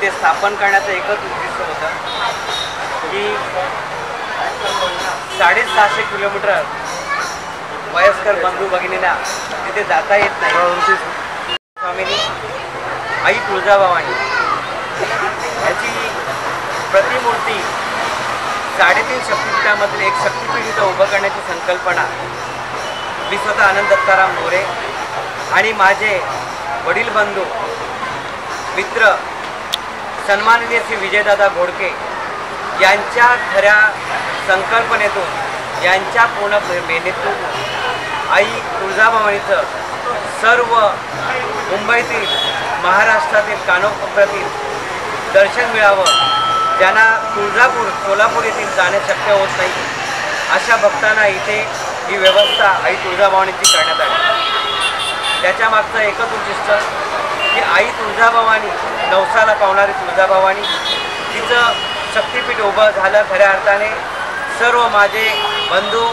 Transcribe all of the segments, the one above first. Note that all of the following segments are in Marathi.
इथे स्थापन करण्याचं एकच उद्दिष्ट होतं की 650 किलोमीटर वयस्कर बंधू भगिनींना तिथे जाता येत नाही। स्वामीनी आई तुळजाभवानी याची प्रतिमूर्ती 3.5 शक्तिपीठामधील एक शक्तिपीठ इथं उभं करण्याची संकल्पना मी स्वतः आनंद दत्ताराम मोरे आणि माझे वडील बंधू मित्र सन्माननीय श्री विजयदादा घोडके यांच्या खऱ्या संकल्पनेतून यांच्या पूर्ण मेहनतीतून आई तुळजाभवानीचं सर्व मुंबईतील महाराष्ट्रातील कानाकोपऱ्यातील दर्शन मिळावं, ज्यांना तुळजापूर सोलापूर येथील जाणे शक्य होत नाही अशा भक्तांना इथे ही व्यवस्था आई तुळजाभवानीची करण्यात आली। त्याच्या मागचं एकच उद्दिष्ट की आई तुळजाभवानी नवसाला पावणारी तुळजाभवानी तिचं शक्तिपीठ उभं झालं खऱ्या अर्थाने। सर्व माझे बंधू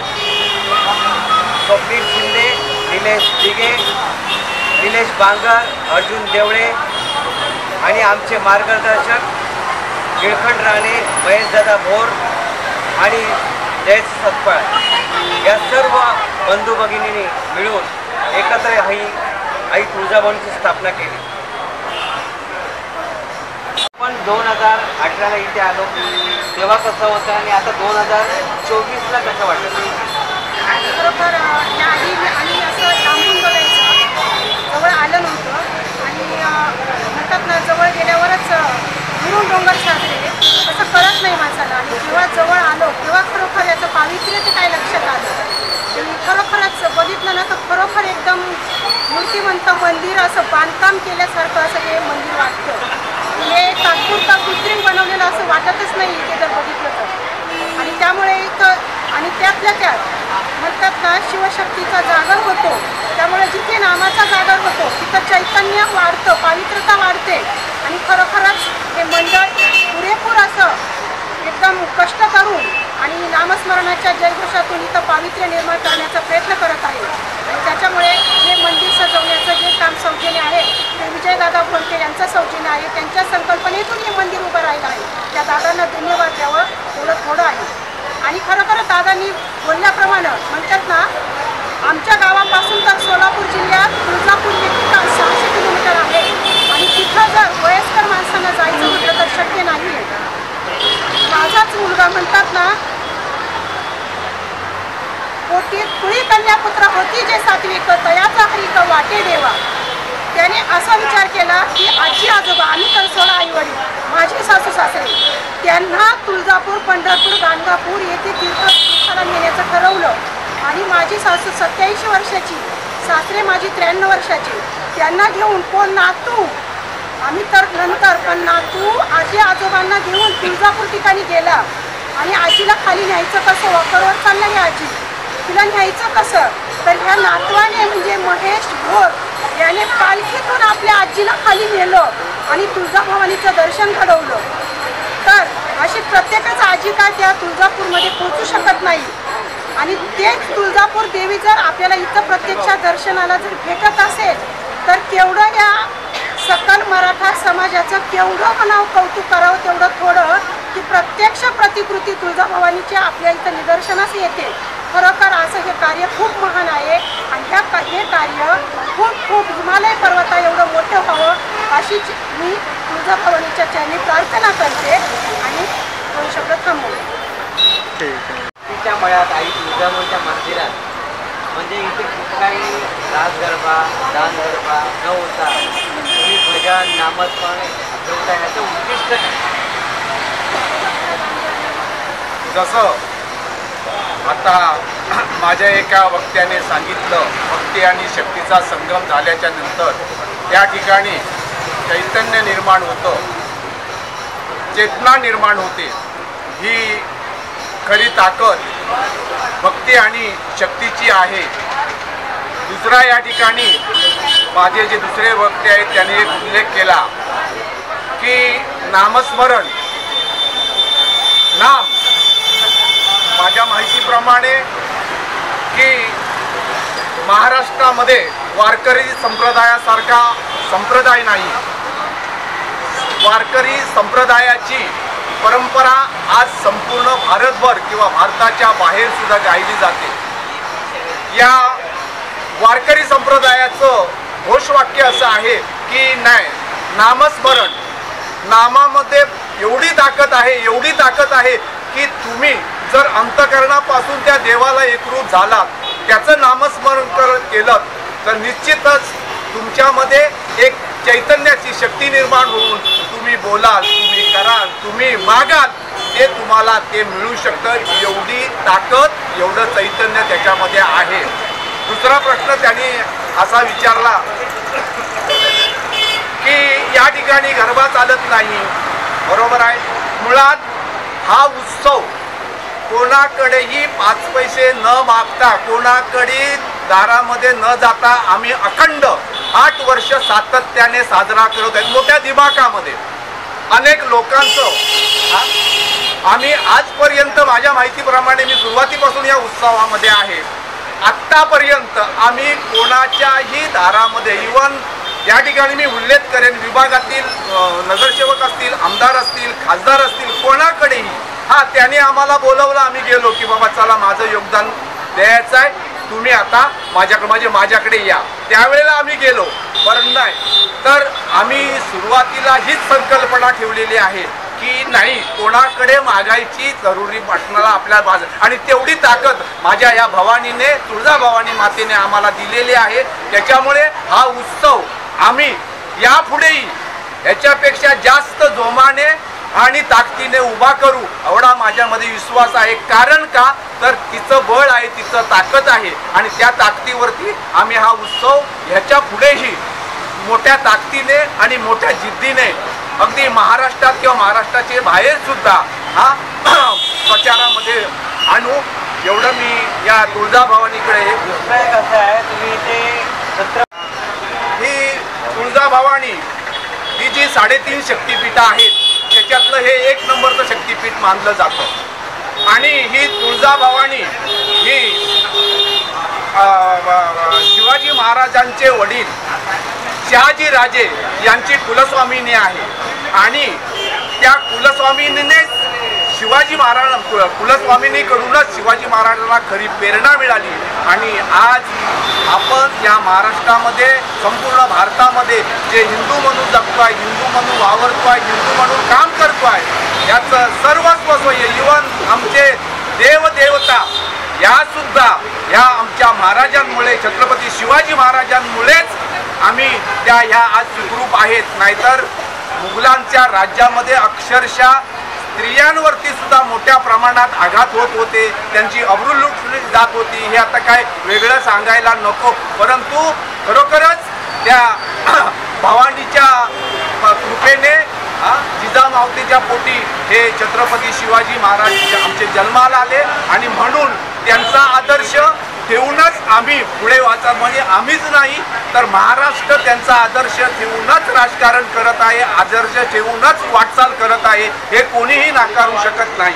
स्वप्नील शिंदे, निलेश दिघे, निलेश बांगर, अर्जुन देवळे आणि आमचे मार्गदर्शक निळखंड राणे, महेशदादा भोर आणि जयेश सतपाळ या सर्व बंधू भगिनींनी मिळून एकत्र आई तुळजाभवानीची स्थापना केली। आपण 2018ला इथे आलो तेव्हा कसं होतं आणि आता 2024ला कसं वाटतं? खरोखर त्याआधी आम्ही असं लांबून बघायचं, जवळ आलं नव्हतं आणि म्हणतात ना जवळ गेल्यावरच म्हणून डोंगर साजरे तसं कळत नाही माणसाला आणि जेव्हा जवळ आलो तेव्हा खरोखर याचं पावित्र्य ते काय लक्षात आलं आणि खरोखरच बघितलं ना तर खरोखर एकदम मूर्तिमंत मंदिर असं बांधकाम केल्यासारखं असं हे मंदिर वाटतं। हे तात्पुरता कृत्रिम बनवलेलं असं वाटतच नाही इथे जर बघितलं तर। आणि त्यामुळे एक आणि त्यातल्या त्यात म्हणतात ना शिवशक्तीचा जागर होतो, त्यामुळे जिथे नामाचा जागर होतो तिथं चैतन्य वाढतं, पावित्रता वाढते आणि खरोखरच हे मंडळ पुरेपूर असं एकदम कष्ट करून आणि नामस्मरणाच्या जयघोषातून इथं पावित्र्य निर्माण करण्याचा प्रयत्न करत आहे आणि त्याच्यामुळे हे मंदिर सजवण्याचं जे काम सौजन्य आहे ते विजयदादा घोडके यांचं सौजन्य आहे। त्यांच्या संकल्पनेतून हे मंदिर उभं राहिलं आहे। त्या दादांना धन्यवाद द्यावं एवढं थोडं आहे। आणि खरोखर दादांनी बोलल्याप्रमाणे म्हणतात ना आमच्या गावापासून तर सोलापूर जिल्ह्यात तुळजापूर हे ठिकाण 600 किलोमीटर आहे आणि तिथं जर वयस्कर माणसांना जायचं म्हटलं तर शक्य नाही आहे। माझाच मुलगा म्हणतात ना पोटी कुळी कन्यापुत्र होती जे सात्विक तयाचा हरिक वाटे देवा, त्याने असा विचार केला की आजी आजोबा आम्ही तर 16 आईवडील माझे सासू सासरे त्यांना तुळजापूर, पंढरपूर, गाणगापूर येथे तीर्थस्थळाला नेण्याचं ठरवलं आणि माझी सासू 87 वर्षाची, सासरे माझी 93 वर्षाची, त्यांना घेऊन कोण नातू आम्ही तर नंतर पण नातू आजी आजोबांना घेऊन तुळजापूर ठिकाणी गेला आणि आजीला खाली न्यायचं कसं, वॉकरवर चाललं हे आजी, तिला न्यायचं कसं तर ह्या नातवाने म्हणजे महेश भोर याने पालखीतून आपल्या आजीला खाली नेलं आणि तुळजाभवानीचं दर्शन घडवलं। तर अशी प्रत्येकच आजी काय त्या तुळजापूरमध्ये पोहोचू शकत नाही आणि तेच तुळजापूर देवी जर आपल्याला इथं प्रत्यक्षात दर्शनाला जर भेटत असेल तर केवढं या सकल मराठा समाजाचं केवढं म्हणावं कौतुक करावं तेवढं थोडं की प्रत्यक्ष प्रतिकृती तुळजाभवानीची आपल्या इथं निदर्शनास येते। खरोखर असं हे कार्य खूप महान आहे आणि हे कार्य खूप हिमालय पर्वता एवढं मोठं व्हावं अशीच मी तुळजाभवानीच्या चरणी प्रार्थना करते आणि 2 शब्द थांबवते। तिच्या मळ्यात आई तुळजाभवानीच्या मंदिरात म्हणजे इथे कुठलाही रास गरबा, दान गरबा न होता तुम्ही भजन नामस्मरण ठेवता याचं उद्दिष्ट काय? जसं आता माझ्या एका वक्त्याने सांगितलं भक्ती आणि शक्तीचा संगम झाल्याच्या नंतर त्या ठिकाणी चैतन्य निर्माण होतं, चेतना निर्माण होते। ही खरी ताकद भक्ती आणि शक्तीची आहे। दुसरा या ठिकाणी माझे जे दुसरे वक्ते आहेत त्यांनी एक उल्लेख केला की नामस्मरण, नाम माझ्या माहितीप्रमाणे की महाराष्ट्रामध्ये वारकरी संप्रदायासारखा संप्रदाय नाही। वारकरी संप्रदायाची परंपरा आज संपूर्ण भारतभर किंवा भारताच्या बाहेर सुद्धा गायली जाते. या वारकरी संप्रदायाचं घोषवाक्य असं आहे की नाही, नामस्मरण, नामामध्ये एवढी ताकद आहे की तुम्ही जर अंतःकरणापासून त्या देवाला एकरूप झालात, त्याचं नामस्मरण केलं तर निश्चितच तुमच्यामध्ये एक चैतन्याची शक्ती निर्माण होऊन तुम्ही बोलाल, तुम्ही कराल, तुम्ही मागाल, ते तुम्हाला ते मिळू शकतं. एवढी ताकद, एवढं चैतन्य त्याच्यामध्ये आहे. दुसरा प्रश्न त्यांनी असा विचारला की या ठिकाणी गरबा चालत नाही. बरोबर आहे. मुळात हा उत्सव कोणाकडेही 5 पैसे न मागता, कोणाकडे दारामध्ये न जाता आम्ही अखंड 8 वर्ष सातत्याने साजरा करत आहेत. मोठ्या दिमाखामध्ये अनेक लोकांचं आम्ही आजपर्यंत, माझ्या माहितीप्रमाणे मी सुरुवातीपासून या उत्सवामध्ये आहे, आत्तापर्यंत आम्ही कोणाच्याही दारामध्ये, इवन या ठिकाणी मी उल्लेख करेन, विभागातील नगरसेवक असतील, आमदार असतील, खासदार असतील, कोणाकडेही त्याने आम्हाला बोलवलं, आम्ही गेलो की बाबा चला माझं योगदान द्यायचं आहे, तुम्ही आता माझ्याकडे या. त्यावेळेला आम्ही गेलो. पण नाही तर आम्ही सुरुवातीला हीच संकल्पना ठेवलेली आहे की नाही, कोणाकडे मागायची जरुरी वाटणारा आपल्या बाजू, आणि तेवढी ताकद माझ्या या भवानीने, तुळजाभवानी मातेने आम्हाला दिलेली आहे. त्याच्यामुळे हा उत्सव आम्ही यापुढेही याच्यापेक्षा जास्त जोमाने आणि ताकदीने उभा करू, एवढा माझ्यामध्ये विश्वास आहे. कारण का तर तिचं बळ आहे, तिचं ताकद आहे, आणि त्या ताकदीवरती आम्ही हा उत्सव ह्याच्या पुढेही मोठ्या ताकदीने आणि मोठ्या जिद्दीने अगदी महाराष्ट्रात किंवा महाराष्ट्राचे बाहेर सुद्धा प्रचारामध्ये आणू, एवढं मी या तुळजाभवानीकडे. कसं आहे, तुम्ही ते ही तुळजाभवानी ही जी 3.5 शक्तिपीठं आहेत त्याच्यातलं हे 1 नंबरचं शक्तिपीठ मानलं जातं. आणि ही तुळजाभवानी ही शिवाजी महाराजांचे वडील शहाजी राजे यांची कुलस्वामिनी आहे. आणि त्या कुलस्वामिनीनेच कुलस्वामिनीकडूनच शिवाजी महाराजांना खरी प्रेरणा मिळाली. आणि आज आपण या महाराष्ट्रामध्ये, संपूर्ण भारतामध्ये जे हिंदू म्हणून जगतोय, हिंदू म्हणून वावरतोय, हिंदू म्हणून काम करतोय, याचं सर्वस्व सोय, इव्हन आमचे देवदेवता यासुद्धा ह्या आमच्या महाराजांमुळे, छत्रपती शिवाजी महाराजांमुळेच आम्ही त्या ह्या आज सुखरूप आहेत. नाहीतर मुघलांच्या राज्यामध्ये अक्षरशः स्त्रियांवरती सुद्धा मोठ्या प्रमाणात आघात होत होते, त्यांची अब्रू लुटली जात होती. हे आता काय वेगळं सांगायला नको, परंतु खरोखरच त्या भवानीच्या कृपेने जिजामावतीच्या पोटी हे छत्रपती शिवाजी महाराज आमचे जन्माला आले. आणि म्हणून त्यांचा आदर्श ठेवूनच आम्ही पुढे वाचा, म्हणजे आम्हीच नाही तर महाराष्ट्र त्यांचा आदर्श ठेवूनच राजकारण करत आहे, आदर्श ठेवूनच वाटचाल करत आहे, हे कोणीही नाकारू शकत नाही.